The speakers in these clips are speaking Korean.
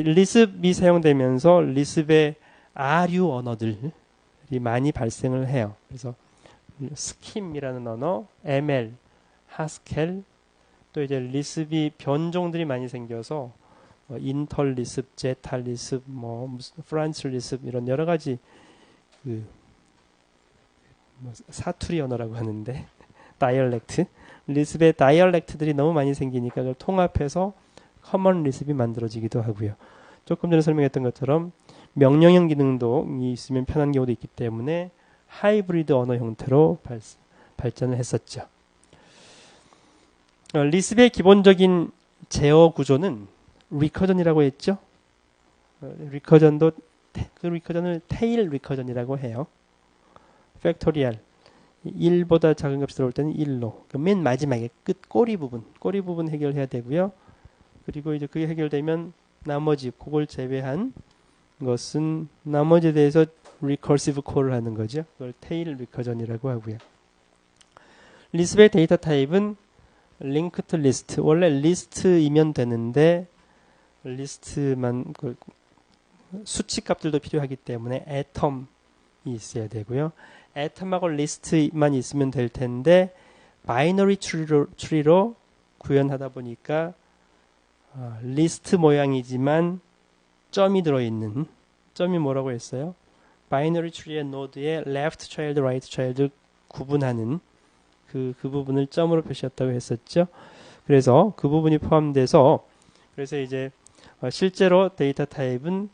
리습이 사용되면서 리습의 아류 언어들이 많이 발생을 해요. 그래서 스킴이라는 언어, ML, 하스켈, 또 이제 리습이 변종들이 많이 생겨서 인털 리습, 제타 리습, 무슨 프란스 리습 이런 여러 가지 사투리 언어라고 하는데 다이얼렉트, 리습의 다이얼렉트들이 너무 많이 생기니까 그걸 통합해서 커먼 리습이 만들어지기도 하고요. 조금 전에 설명했던 것처럼 명령형 기능도 있으면 편한 경우도 있기 때문에 하이브리드 언어 형태로 발전을 했었죠. 리습의 기본적인 제어 구조는 리커전이라고 했죠. 리커전도 그 리커전을 테일 리커전이라고 해요. 팩토리얼 1보다 작은 값이 들어올 때는 1로 맨 마지막에 끝 꼬리 부분 해결해야 되고요. 그리고 이제 그게 해결되면 나머지 그걸 제외한 것은 나머지에 대해서 리커시브 콜을 하는 거죠. 그걸 테일 리커전이라고 하고요. 리습의 데이터 타입은 링크드 리스트, 원래 리스트이면 되는데 리스트만 수치 값들도 필요하기 때문에 애텀이 있어야 되고요. 애텀하고 리스트만 있으면 될 텐데 바이너리 트리로 구현하다 보니까 리스트 모양이지만 점이 들어있는, 점이 뭐라고 했어요? 바이너리 트리의 노드의 left child, right child를 구분하는 그 부분을 점으로 표시했다고 했었죠. 그래서 그 부분이 포함돼서 그래서 이제 실제로 데이터 타입은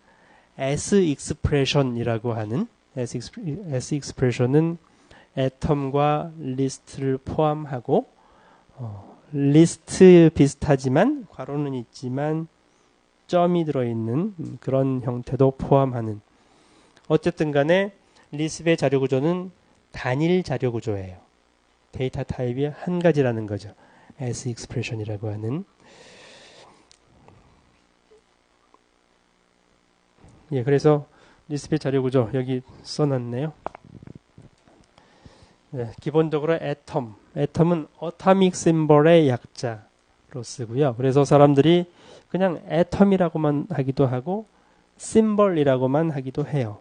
S expression이라고 하는 S expression은 애텀과 리스트를 포함하고 리스트 비슷하지만 괄호는 있지만 점이 들어있는 그런 형태도 포함하는 어쨌든 간에 리습의 자료 구조는 단일 자료 구조예요. 데이터 타입이 한 가지라는 거죠. S expression이라고 하는. 예, 그래서 리습의 자료 구조 여기 써놨네요. 네, 기본적으로 애텀은 어토믹 심볼의 약자로 쓰고요. 그래서 사람들이 그냥 애텀이라고만 하기도 하고 심볼이라고만 하기도 해요.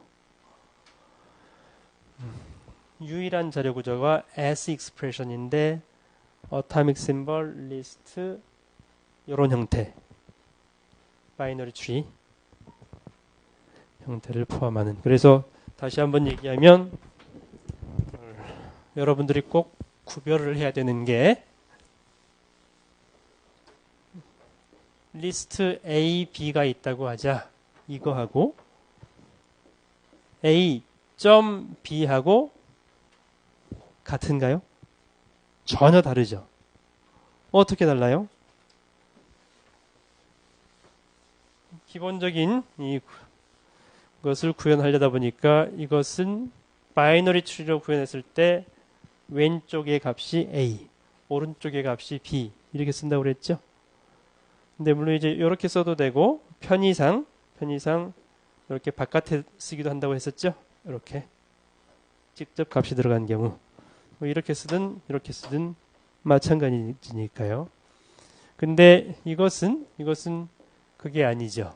유일한 자료 구조가 S expression인데 어토믹 심볼, 리스트 이런 형태, 바이너리 트리 형태를 포함하는. 그래서 다시 한번 얘기하면 여러분들이 꼭 구별을 해야 되는 게 리스트 A, B가 있다고 하자. 이거하고 A.B하고 같은가요? 전혀 다르죠. 어떻게 달라요? 기본적인 이것을 구현하려다 보니까 이것은 바이너리 트리로 구현했을 때 왼쪽의 값이 A, 오른쪽의 값이 B 이렇게 쓴다고 그랬죠. 근데 물론 이제 이렇게 써도 되고 편의상 이렇게 바깥에 쓰기도 한다고 했었죠. 이렇게 직접 값이 들어간 경우 뭐 이렇게 쓰든 마찬가지니까요. 근데 이것은 그게 아니죠.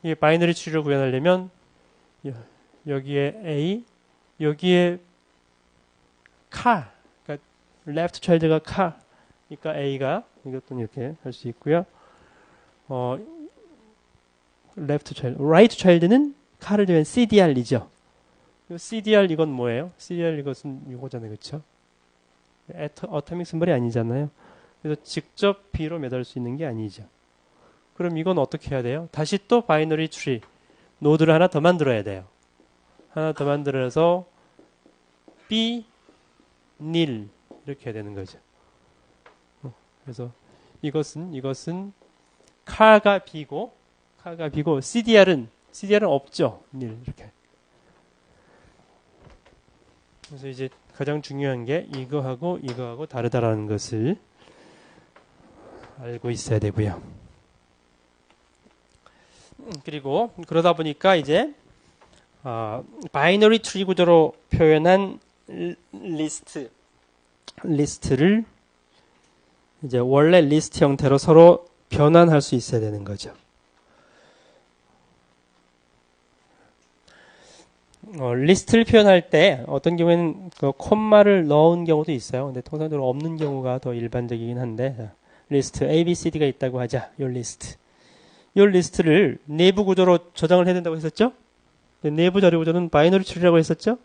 이 바이너리 트리로 구현하려면 여기에 A, 여기에 car, 그러니까 left child가 car, 그러니까 A가 이것도 이렇게 할 수 있고요. left child, right child는 car를 대면 CDR이죠. CDR 이건 뭐예요? CDR 이것은 이거잖아요, 그렇죠? 어토믹 심볼이 아니잖아요. 그래서 직접 B로 매달 수 있는 게 아니죠. 그럼 이건 어떻게 해야 돼요? 다시 또 바이너리 트리 노드를 하나 더 만들어야 돼요. 하나 더 만들어서 B, nil 이렇게 해야 되는 거죠. 그래서 이것은 카가 B고 CDR은 없죠. nil 이렇게. 그래서 이제 가장 중요한 게 이거하고 다르다라는 것을 알고 있어야 되고요. 그리고 그러다 보니까 이제 바이너리 트리 구조로 표현한 리스트를 이제 원래 리스트 형태로 서로 변환할 수 있어야 되는 거죠. 리스트를 표현할 때 어떤 경우에는 그 콤마를 넣은 경우도 있어요. 근데 통상적으로 없는 경우가 더 일반적이긴 한데 리스트 ABCD가 있다고 하자. 요 리스트. 요 리스트를 내부 구조로 저장을 해야 된다고 했었죠? 내부 자료 구조는 바이너리 트리라고 했었죠?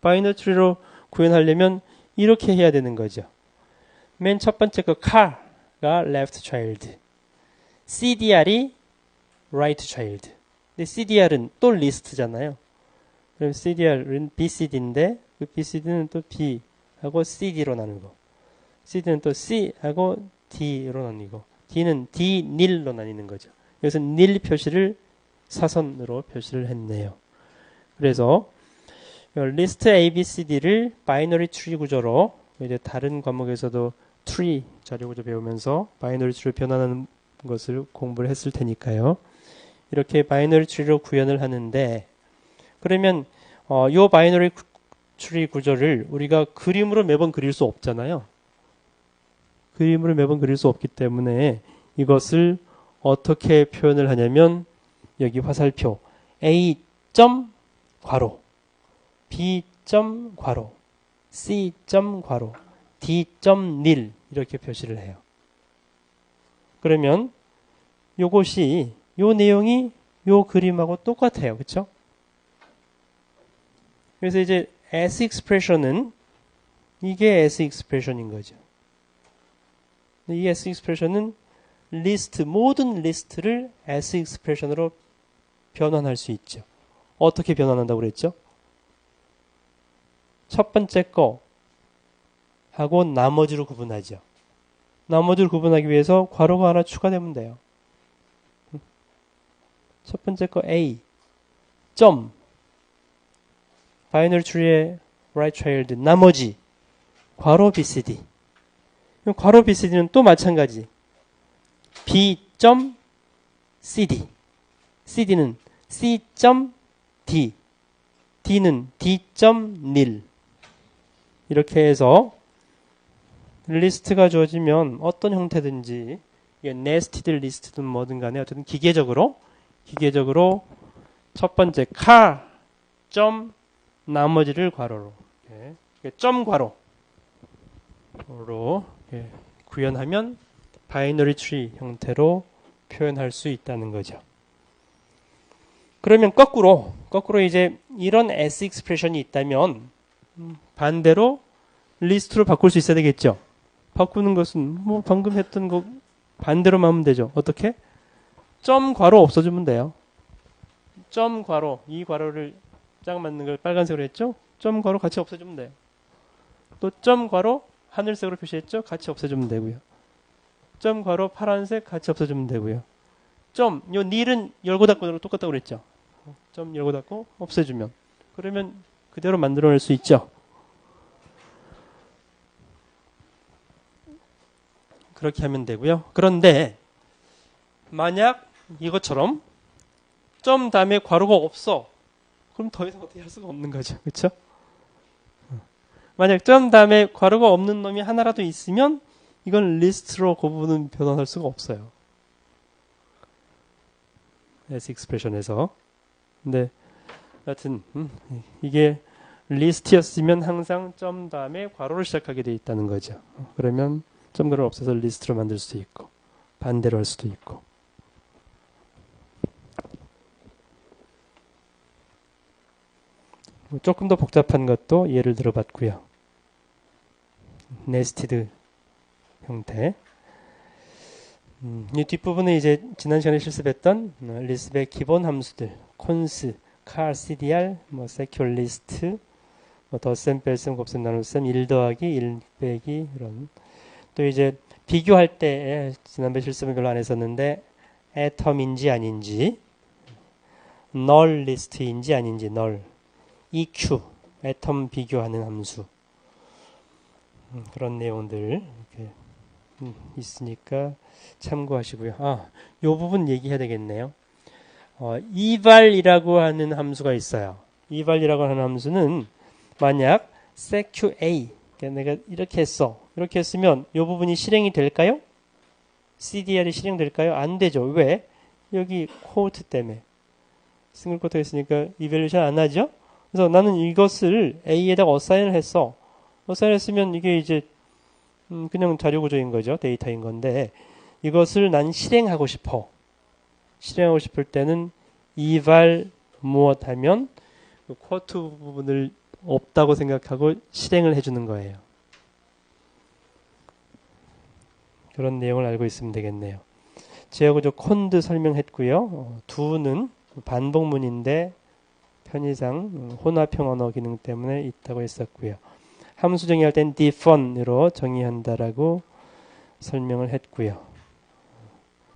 바이너리 트리로 구현하려면 이렇게 해야 되는 거죠. 맨 첫 번째 그 car가 left child, CDR이 right child. 근데 CDR은 또 리스트잖아요. 그럼 CDR은 BCD인데 그 BCD는 또 B하고 CD로 나누고 CD는 또 C하고 D로 나뉘고 D는 D, nil로 나뉘는 거죠. 여기서 nil 표시를 사선으로 표시를 했네요. 그래서 리스트 ABCD를 바이너리 트리 구조로 이제 다른 과목에서도 트리 자료 구조 배우면서 바이너리 트리로 변환하는 것을 공부를 했을 테니까요. 이렇게 바이너리 트리로 구현을 하는데 그러면 요 바이너리 트리 구조를 우리가 그림으로 매번 그릴 수 없잖아요. 그림으로 매번 그릴 수 없기 때문에 이것을 어떻게 표현을 하냐면 여기 화살표 A 점 괄호 B 점 괄호 C 점 괄호 D 점 nil 이렇게 표시를 해요. 그러면 요것이 요 내용이 요 그림하고 똑같아요. 그렇죠? 그래서 이제 S expression은 이게 S expression인 거죠. 이 S expression은 리스트, 모든 리스트를 S expression으로 변환할 수 있죠. 어떻게 변환한다고 그랬죠? 첫 번째 거 하고 나머지로 구분하죠. 나머지를 구분하기 위해서 괄호가 하나 추가되면 돼요. 첫 번째 거 A 점 바이너리 트리의 right child 나머지 괄호 BCD. 괄호 BCD는 또 마찬가지. B 점 CD. CD는 C 점 D. D는 D 점 nil. 이렇게 해서 리스트가 주어지면 어떤 형태든지 이게 네스티드 리스트든 뭐든 간에 어쨌든 기계적으로 첫 번째 car 점 나머지를 괄호로 점 괄호로 구현하면 바이너리 트리 형태로 표현할 수 있다는 거죠. 그러면 거꾸로 이제 이런 S 익스프레션이 있다면 반대로 리스트로 바꿀 수 있어야 되겠죠. 바꾸는 것은 뭐 방금 했던 거 반대로 하면 되죠. 어떻게? 점 괄호 없어지면 돼요. 점 괄호 이 괄호를 짝 맞는 걸 빨간색으로 했죠. 점 괄호 같이 없애주면 돼요. 또 점 괄호 하늘색으로 표시했죠. 같이 없애주면 되고요. 점 괄호 파란색 같이 없애주면 되고요. 점, 요 nil은 열고 닫고로 똑같다고 그랬죠. 점 열고 닫고 없애주면 그러면 그대로 만들어낼 수 있죠. 그렇게 하면 되고요. 그런데 만약 이것처럼 점 다음에 괄호가 없어. 그럼 더 이상 어떻게 할 수가 없는 거죠. 그렇죠? 만약 점 다음에 괄호가 없는 놈이 하나라도 있으면 이건 리스트로 그 부분은 변환할 수가 없어요. S 익스프레션에서. 근데 하여튼 이게 리스트였으면 항상 점 다음에 괄호를 시작하게 돼 있다는 거죠. 그러면 점 괄호를 없애서 리스트로 만들 수도 있고 반대로 할 수도 있고. 조금 더 복잡한 것도 예를 들어봤고요. 네스티드 형태. 이 뒷부분은 이제 지난 시간에 실습했던 리스트의 기본 함수들, 콘스, car, cdr, 뭐 secure list, 뭐 덧셈, 뺄셈, 곱셈, 나눗셈, 1 더하기, 1 빼기 이런. 또 이제 비교할 때 지난번 실습은 별로 안 했었는데 애텀인지 아닌지, null list인지 아닌지, null, EQ, 애텀 비교하는 함수. 그런 내용들 이렇게 있으니까 참고하시고요. 요 부분 얘기해야 되겠네요. eval이라고 하는 함수가 있어요. eval이라고 하는 함수는 만약 seqa, 내가 이렇게 했어. 이렇게 했으면 요 부분이 실행이 될까요? CDR이 실행될까요? 안 되죠. 왜? 여기 코트 때문에. 싱글 코트가 있으니까 evaluation 안 하죠? 그래서 나는 이것을 A에다가 어사인을 했어. 어사인을 했으면 이게 이제 그냥 자료 구조인 거죠. 데이터인 건데 이것을 난 실행하고 싶어. 실행하고 싶을 때는 eval 무엇 하면 그 쿼트 부분을 없다고 생각하고 실행을 해주는 거예요. 그런 내용을 알고 있으면 되겠네요. 제하고 저 콘드 설명했고요. do는 반복문인데 편의상 혼합형 언어 기능 때문에 있다고 했었고요. 함수 정의할 땐 defun으로 정의한다라고 설명을 했고요.